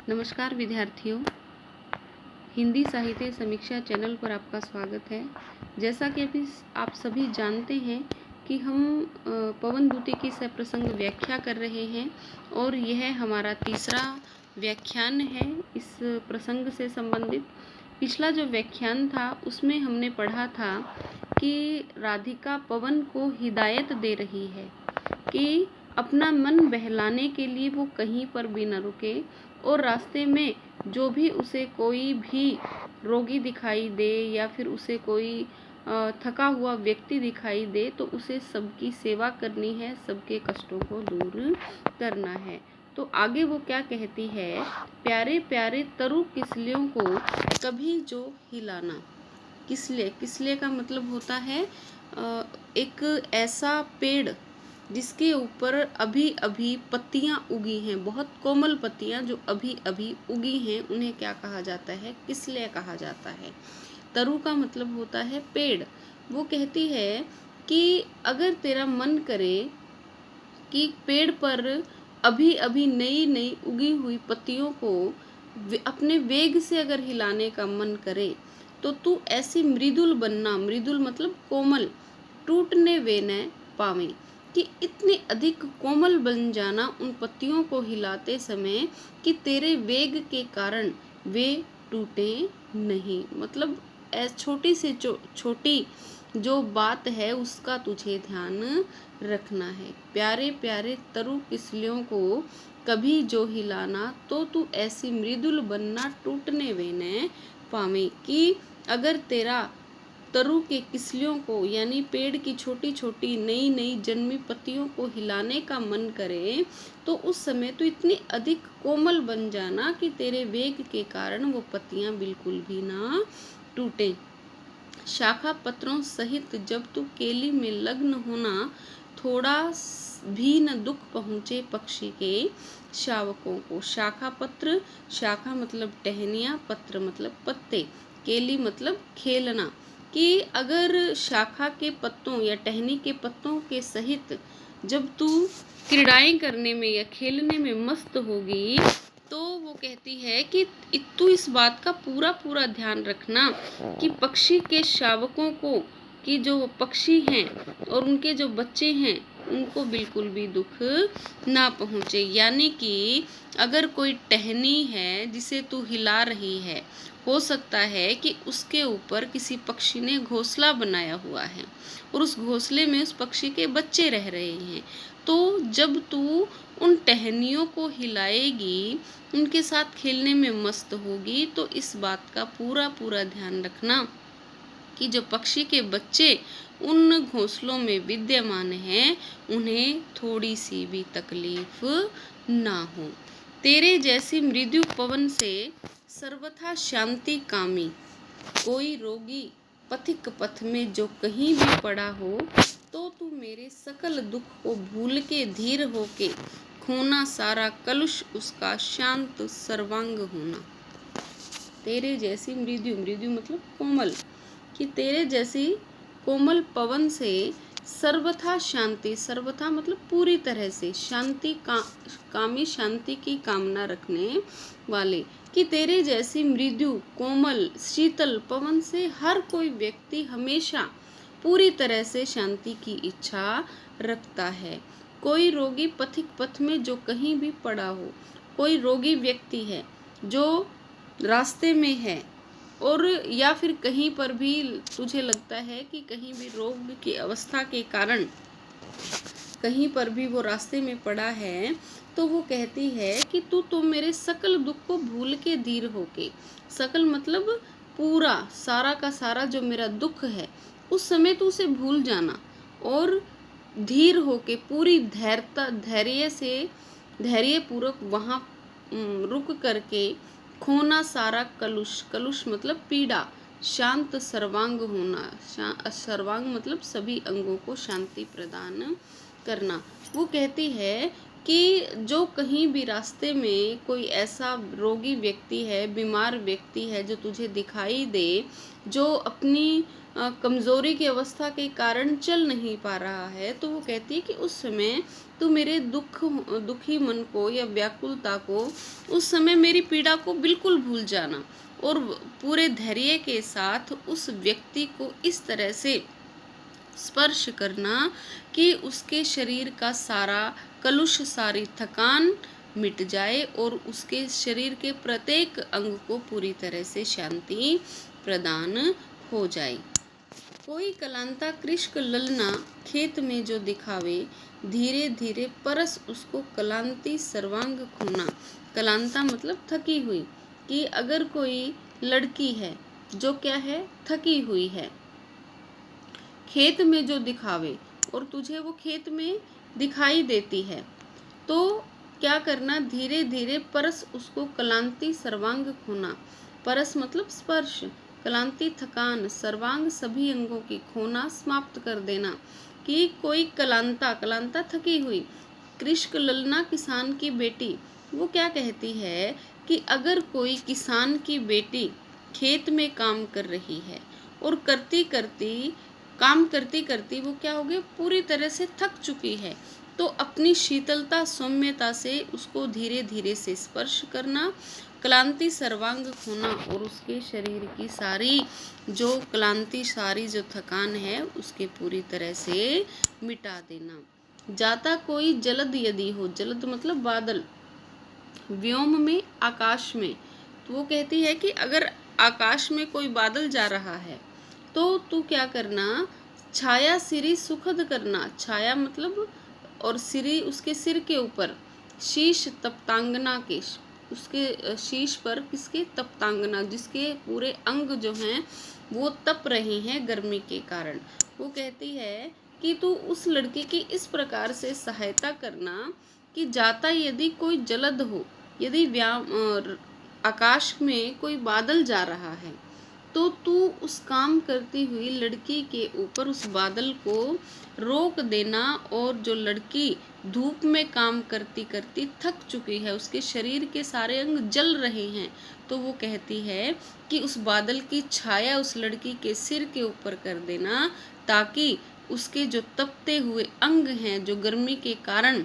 नमस्कार विद्यार्थियों, हिंदी साहित्य समीक्षा चैनल पर आपका स्वागत है। जैसा कि अभी आप सभी जानते हैं कि हम पवन दूती की सप्रसंग व्याख्या कर रहे हैं और यह हमारा तीसरा व्याख्यान है इस प्रसंग से संबंधित। पिछला जो व्याख्यान था उसमें हमने पढ़ा था कि राधिका पवन को हिदायत दे रही है कि अपना मन बहलाने के लिए वो कहीं पर भी न रुके और रास्ते में जो भी उसे कोई भी रोगी दिखाई दे या फिर उसे कोई थका हुआ व्यक्ति दिखाई दे तो उसे सबकी सेवा करनी है, सबके कष्टों को दूर करना है। तो आगे वो क्या कहती है, प्यारे प्यारे तरु किसलियों को कभी जो हिलाना। किसले का मतलब होता है एक ऐसा पेड़ जिसके ऊपर अभी अभी पत्तियां उगी हैं, बहुत कोमल पत्तियां जो अभी अभी उगी हैं, उन्हें क्या कहा जाता है, किसले कहा जाता है। तरु का मतलब होता है पेड़। वो कहती है कि अगर तेरा मन करे कि पेड़ पर अभी अभी नई नई उगी हुई पत्तियों को अपने वेग से अगर हिलाने का मन करे तो तू ऐसी मृदुल बनना, मृदुल मतलब कोमल, टूटने वे न पावे, कि इतने अधिक कोमल बन जाना उन पत्तियों को हिलाते समय कि तेरे वेग के कारण वे टूटे नहीं। मतलब छोटी से छोटी जो बात है उसका तुझे ध्यान रखना है। प्यारे प्यारे तरु किसलियों को कभी जो हिलाना तो तू ऐसी मृदुल बनना, टूटने वे न पावे, कि अगर तेरा तरु के किसलियों को यानी पेड़ की छोटी छोटी नई नई जन्मी पत्तियों को हिलाने का मन करे तो उस समय तो इतनी अधिक कोमल बन जाना कि तेरे वेग के कारण वो पत्तियां बिल्कुल भी ना टूटे। शाखा पत्रों सहित जब तू केली में लग्न होना, थोड़ा भी न दुख पहुँचे पक्षी के शावकों को। शाखा पत्र, शाखा मतलब टहनियाँ, पत्र मतलब पत्ते, केली मतलब खेलना, कि अगर शाखा के पत्तों या टहनी के पत्तों के सहित जब तू क्रीड़ाएं करने में या खेलने में मस्त होगी तो वो कहती है कि तू इस बात का पूरा पूरा ध्यान रखना कि पक्षी के शावकों को, कि जो पक्षी हैं और उनके जो बच्चे हैं उनको बिल्कुल भी दुख ना पहुँचे। यानी कि अगर कोई टहनी है जिसे तू हिला रही है, हो सकता है कि उसके ऊपर किसी पक्षी ने घोंसला बनाया हुआ है और उस घोंसले में उस पक्षी के बच्चे रह रहे हैं। तो जब तू उन टहनियों को हिलाएगी, उनके साथ खेलने में मस्त होगी, तो इस बात का पूरा पूरा ध्यान रखना कि जो पक्षी के बच्चे उन घोंसलों में विद्यमान हैं उन्हें थोड़ी सी भी तकलीफ ना हो। तेरे जैसी मृदु पवन से सर्वथा शांति कामी, कोई रोगी पथिक पथ में जो कहीं भी पड़ा हो तो तू मेरे सकल दुख को भूल के धीर होके खोना सारा कलुष उसका शांत सर्वांग होना। तेरे जैसी मृदु, मृदु मतलब कोमल, कि तेरे जैसी कोमल पवन से सर्वथा शांति, सर्वथा मतलब पूरी तरह से, शांति कामी शांति की कामना रखने वाले, कि तेरे जैसी मृदु कोमल शीतल पवन से हर कोई व्यक्ति हमेशा पूरी तरह से शांति की इच्छा रखता है। कोई रोगी पथिक पथ में जो कहीं भी पड़ा हो, कोई रोगी व्यक्ति है जो रास्ते में है और या फिर कहीं पर भी तुझे लगता है कि कहीं भी रोग की अवस्था के कारण कहीं पर भी वो रास्ते में पड़ा है, तो वो कहती है कि तू तो मेरे सकल दुख को भूल के धीर होके, सकल मतलब पूरा, सारा का सारा जो मेरा दुख है उस समय तू उसे भूल जाना और धीर होके पूरी धैर्य से, धैर्य पूर्वक वहाँ रुक करके खोना सारा कलुष, कलुष मतलब पीड़ा, शांत सर्वांग होना, सर्वांग मतलब सभी अंगों को शांति प्रदान करना। वो कहती है कि जो कहीं भी रास्ते में कोई ऐसा रोगी व्यक्ति है, बीमार व्यक्ति है जो तुझे दिखाई दे, जो अपनी कमज़ोरी की अवस्था के कारण चल नहीं पा रहा है, तो वो कहती है कि उस समय तू मेरे दुखी मन को या व्याकुलता को, उस समय मेरी पीड़ा को बिल्कुल भूल जाना और पूरे धैर्य के साथ उस व्यक्ति को इस तरह से स्पर्श करना कि उसके शरीर का सारा कलुष, सारी थकान मिट जाए और उसके शरीर के प्रत्येक अंग को पूरी तरह से शांति प्रदान हो जाए। कोई कलांता कृष्ण ललना खेत में जो दिखावे, धीरे धीरे परस उसको कलांती सर्वांग खोना। कलांता मतलब थकी हुई, कि अगर कोई लड़की है जो क्या है, थकी हुई है, खेत में जो दिखावे और तुझे वो खेत में दिखाई देती है, तो क्या करना, धीरे धीरे परस उसको कलांती सर्वांग खोना। परस मतलब स्पर्श, कलांती थकान, सर्वांग सभी अंगों की खोना, समाप्त कर देना। कि कोई कलांता, कलांता थकी हुई, कृष्ण ललना किसान की बेटी, वो क्या कहती है कि अगर कोई किसान की बेटी खेत में काम कर रही है और काम करती करती वो क्या हो गई, पूरी तरह से थक चुकी है, तो अपनी शीतलता, सौम्यता से उसको धीरे धीरे से स्पर्श करना, क्लांति सर्वांग खोना और उसके शरीर की सारी जो क्लांति, सारी जो थकान है उसके पूरी तरह से मिटा देना। जाता कोई जलद यदि हो, जलद मतलब बादल, व्योम में, आकाश में, तो वो कहती है कि अगर आकाश में कोई बादल जा रहा है तो तू क्या करना, छाया सिरी सुखद करना। छाया मतलब, और सिरी उसके सिर के ऊपर, शीश तप्तांगना के, उसके शीश पर किसके, तप्तांगना, जिसके पूरे अंग जो हैं वो तप रहे हैं गर्मी के कारण। वो कहती है कि तू उस लड़की की इस प्रकार से सहायता करना कि जाता यदि कोई जलद हो, यदि आकाश में कोई बादल जा रहा है तो तू उस काम करती हुई लड़की के ऊपर उस बादल को रोक देना, और जो लड़की धूप में काम करती करती थक चुकी है, उसके शरीर के सारे अंग जल रहे हैं, तो वो कहती है कि उस बादल की छाया उस लड़की के सिर के ऊपर कर देना, ताकि उसके जो तपते हुए अंग हैं, जो गर्मी के कारण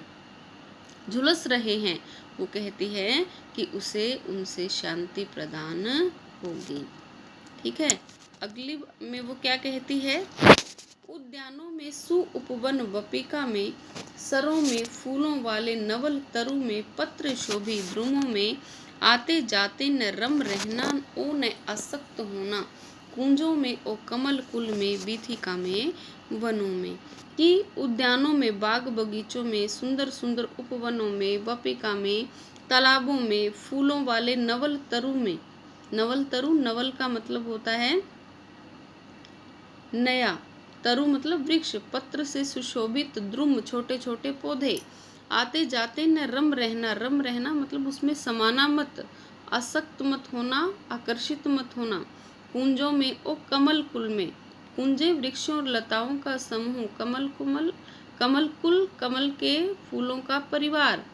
झुलस रहे हैं, वो कहती है कि उसे उनसे शांति प्रदान होगी। ठीक है, अगली में वो क्या कहती है, उद्यानों में सुउपवन वपिका में, सरों में फूलों वाले नवल तरु में, पत्र शोभी द्रुमों में, आते जाते न रम रहना, ओ न आसक्त होना, कुंजों में ओ कमल कुल में, वीथिका में, वनों में। कि उद्यानों में, बाग बगीचों में, सुंदर सुंदर उपवनों में, वपिका में, तालाबों में, फूलों वाले नवल तरु में, नवल तरु, नवल का मतलब होता है नया, तरु मतलब वृक्ष, पत्र से सुशोभित द्रुम, छोटे छोटे पौधे, आते जाते न रम रहना, रम रहना मतलब उसमें समाना मत, आसक्त मत होना, आकर्षित मत होना, कुंजों में ओ कमल कुल में, कुंजे वृक्षों और लताओं का समूह, कमल कुल कमल के फूलों का परिवार,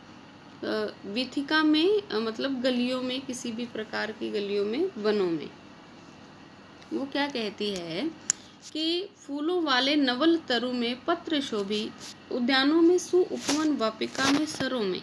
वीथिका में मतलब गलियों में, किसी भी प्रकार की गलियों में, वनों में। वो क्या कहती है कि फूलों वाले नवल तरु में, पत्र शोभी उद्यानों में, सुउपवन वापिका में, सरों में,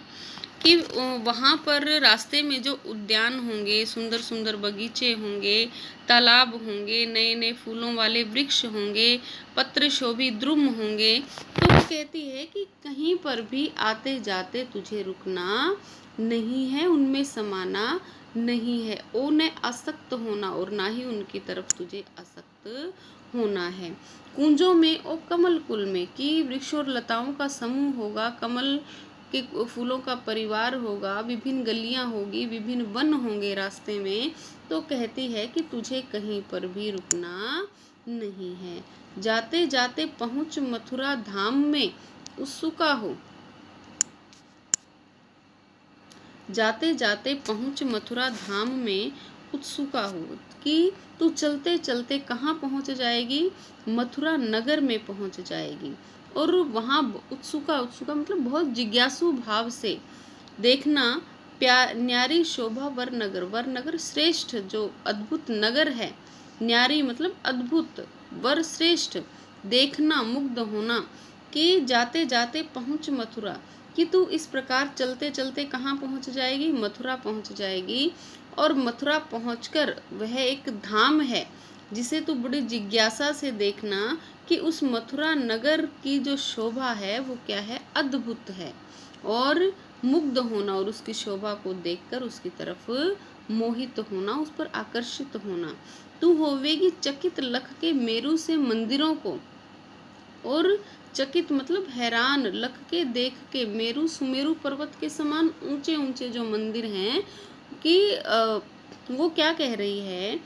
कि वहाँ पर रास्ते में जो उद्यान होंगे, सुंदर सुंदर बगीचे होंगे, तालाब होंगे, नए नए फूलों वाले वृक्ष होंगे, पत्र शोभी द्रुम होंगे, तो वो कहती है कि कहीं पर भी आते जाते तुझे रुकना नहीं है, उनमें समाना नहीं है, ओ न आसक्त होना, और ना ही उनकी तरफ तुझे आसक्त होना है। कुंजों में और कमल कुल में, कि वृक्ष और लताओं का समूह होगा, कमल के फूलों का परिवार होगा, विभिन्न गलियां होगी, विभिन्न वन होंगे रास्ते में, तो कहती है कि तुझे कहीं पर भी रुकना नहीं है। जाते जाते पहुँच मथुरा धाम में उत्सुका हो, जाते जाते पहुँच मथुरा धाम में उत्सुका हो, कि तू चलते चलते कहाँ पहुँच जाएगी, मथुरा नगर में पहुँच जाएगी, और वहाँ उत्सुका, उत्सुका मतलब बहुत जिज्ञासु भाव से देखना, न्यारी शोभा वर नगर श्रेष्ठ जो अद्भुत नगर है, न्यारी मतलब अद्भुत, वर श्रेष्ठ, देखना मुग्ध होना, कि जाते जाते पहुँच मथुरा, कि तू इस प्रकार चलते चलते कहाँ पहुँच जाएगी, मथुरा पहुँच जाएगी। और मथुरा पहुँचकर वह एक धाम है जिसे तू बड़ी जिज्ञासा से देखना कि उस मथुरा नगर की जो शोभा है वो क्या है, अद्भुत है। और मुग्ध होना और उसकी शोभा को देखकर उसकी तरफ मोहित होना, उस पर आकर्षित होना। तू होवेगी चकित लख के मेरू से मंदिरों को, और चकित मतलब हैरान, लख के देख के, मेरू सुमेरु पर्वत के समान ऊंचे ऊंचे जो मंदिर हैं, कि वो क्या कह रही है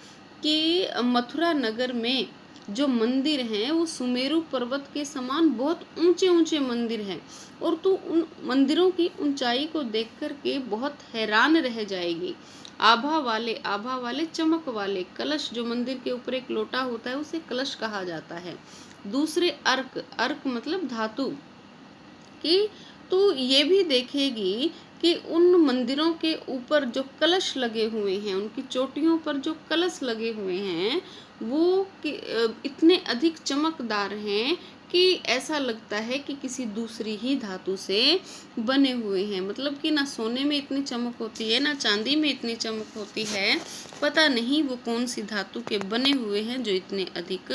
कि मथुरा नगर में जो मंदिर हैं वो सुमेरु पर्वत के समान बहुत ऊंचे ऊंचे मंदिर हैं, और तू उन मंदिरों की ऊंचाई को देख कर के बहुत हैरान रह जाएगी। आभा वाले चमक वाले कलश, जो मंदिर के ऊपर एक लोटा होता है उसे कलश कहा जाता है। दूसरे अर्क मतलब धातु, कि तू ये भी देखेगी कि उन मंदिरों के ऊपर जो कलश लगे हुए हैं, उनकी चोटियों पर जो कलश लगे हुए हैं वो इतने अधिक चमकदार हैं कि ऐसा लगता है कि किसी दूसरी ही धातु से बने हुए हैं। मतलब कि ना सोने में इतनी चमक होती है, ना चांदी में इतनी चमक होती है, पता नहीं वो कौन सी धातु के बने हुए हैं जो इतने अधिक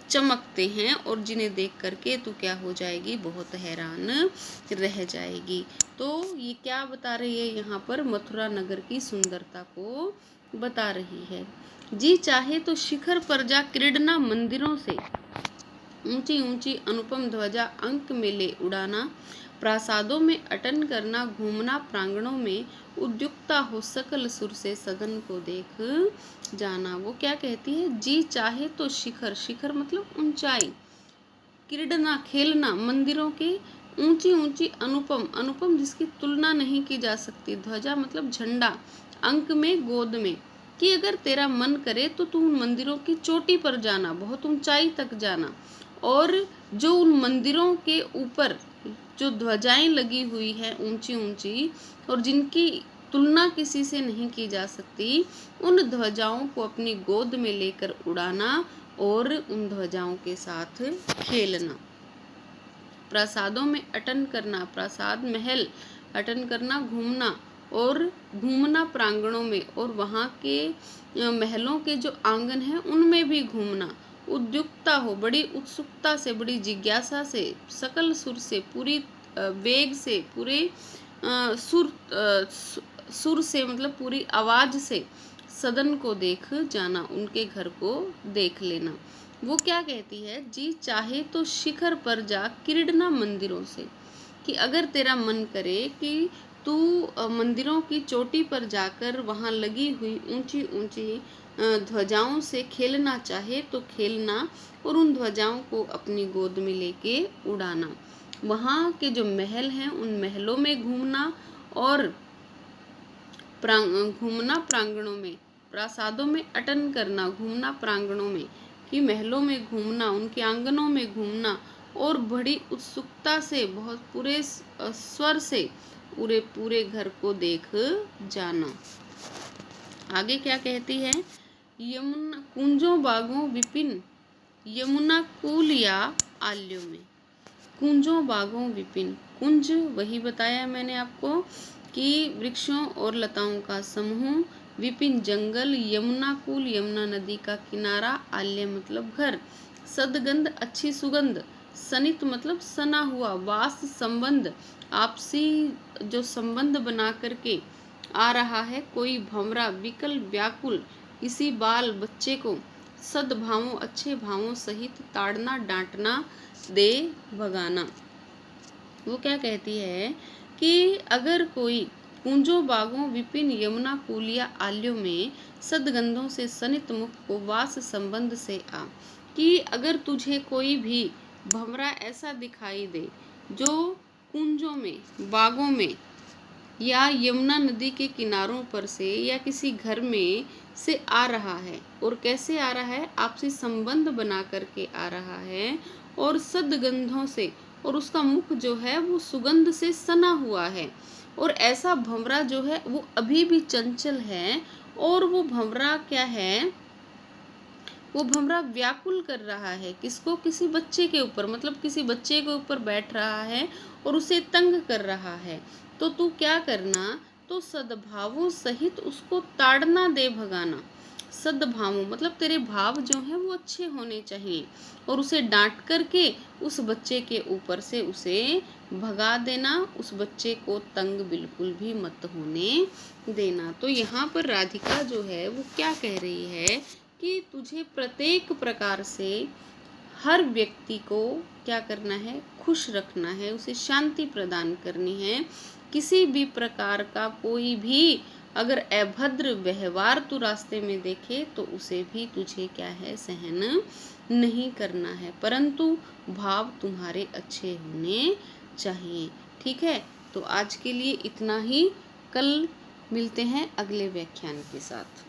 चमकते हैं, और जिन्हें देख करके तू क्या हो जाएगी, बहुत हैरान रह जाएगी। तो ये क्या बता रही है यहाँ पर, मथुरा नगर की सुंदरता को बता रही है। जी चाहे तो शिखर पर जा क्रीडना मंदिरों से, ऊंची ऊंची अनुपम ध्वजा अंक में ले उड़ाना, प्रासादों में अटन करना, घूमना प्रांगणों में, उद्युक्ता हो सकल सुर से सदन को देख जाना। वो क्या कहती है, जी चाहे तो शिखर, शिखर मतलब ऊंचाई, क्रीडना खेलना मंदिरों के, ऊंची ऊंची अनुपम, अनुपम जिसकी तुलना नहीं की जा सकती, ध्वजा मतलब झंडा, अंक में गोद में, कि अगर तेरा मन करे तो तू उन मंदिरों की चोटी पर जाना, बहुत ऊंचाई तक जाना, और जो उन मंदिरों के ऊपर जो ध्वजाएं लगी हुई है ऊंची ऊंची, और जिनकी तुलना किसी से नहीं की जा सकती, उन ध्वजाओं को अपनी गोद में लेकर उड़ाना और उन ध्वजाओं के साथ खेलना। प्रासादों में अटन करना, प्रासाद महल, अटन करना घूमना, और घूमना प्रांगणों में, और वहाँ के महलों के जो आंगन हैं उनमें भी घूमना, उद्युक्ता हो, बड़ी उत्सुकता से, बड़ी जिज्ञासा से, सकल सुर से, पूरी वेग से, पूरे सुर से मतलब पूरी आवाज से, सदन को देख जाना, उनके घर को देख लेना। वो क्या कहती है, जी चाहे तो शिखर पर जा क्रीडना मंदिरों से, कि अगर तेरा मन करे कि तू मंदिरों की चोटी पर जाकर वहाँ लगी हुई ऊंची ऊंची ध्वजाओं से खेलना चाहे तो खेलना, और उन ध्वजाओं को अपनी गोद में लेके उड़ाना। वहाँ के जो महल हैं उन महलों में घूमना, और घूमना प्रांगणों में, प्रासादों में अटन करना, घूमना प्रांगणों में, कि महलों में घूमना, उनके आंगनों में घूमना, और बड़ी उत्सुकता से, बहुत पूरे स्वर से पूरे पूरे घर को देख जाना। आगे क्या कहती है, यमुना कुंजों बागों विपिन, यमुना कूल या आल्यों में, कुंजों बागों विपिन, कुंज वही बताया मैंने आपको कि वृक्षों और लताओं का समूह, विपिन जंगल, यमुना कूल यमुना नदी का किनारा, आल्य मतलब घर, सदगंध अच्छी सुगंध, सनित मतलब सना हुआ, वास संबंध, आपसी जो संबंध बना करके आ रहा है कोई भंवरा, विकल व्याकुल किसी बाल बच्चे को, सद्भावों अच्छे भावों सहित, ताड़ना डांटना, दे भगाना। वो क्या कहती है कि अगर कोई कुंजों बागों विपिन यमुना कूलिया आल्यों में सदगंधों से सनित मुख को वास संबंध से आ, कि अगर तुझे कोई भी भंवरा ऐसा दिखाई दे जो कुंजों में, बागों में, या यमुना नदी के किनारों पर से, या किसी घर में से आ रहा है, और कैसे आ रहा है, आपसी संबंध बना करके आ रहा है, और सदगंधों से, और उसका मुख जो है वो सुगंध से सना हुआ है, और ऐसा भंवरा जो है वो अभी भी चंचल है, और वो भंवरा क्या है, वो भंवरा व्याकुल कर रहा है किसको, किसी बच्चे के ऊपर, मतलब किसी बच्चे के ऊपर बैठ रहा है और उसे तंग कर रहा है, तो तू क्या करना, तो सद्भावों सहित उसको ताड़ना दे भगाना। सद्भावों मतलब तेरे भाव जो हैं वो अच्छे होने चाहिए, और उसे डांट करके उस बच्चे के ऊपर से उसे भगा देना, उस बच्चे को तंग बिल्कुल भी मत होने देना। तो यहाँ पर राधिका जो है वो क्या कह रही है कि तुझे प्रत्येक प्रकार से हर व्यक्ति को क्या करना है, खुश रखना है, उसे शांति प्रदान करनी है। किसी भी प्रकार का कोई भी अगर अभद्र व्यवहार तू रास्ते में देखे तो उसे भी तुझे क्या है, सहन नहीं करना है, परंतु भाव तुम्हारे अच्छे होने चाहिए। ठीक है, तो आज के लिए इतना ही। कल मिलते हैं अगले व्याख्यान के साथ।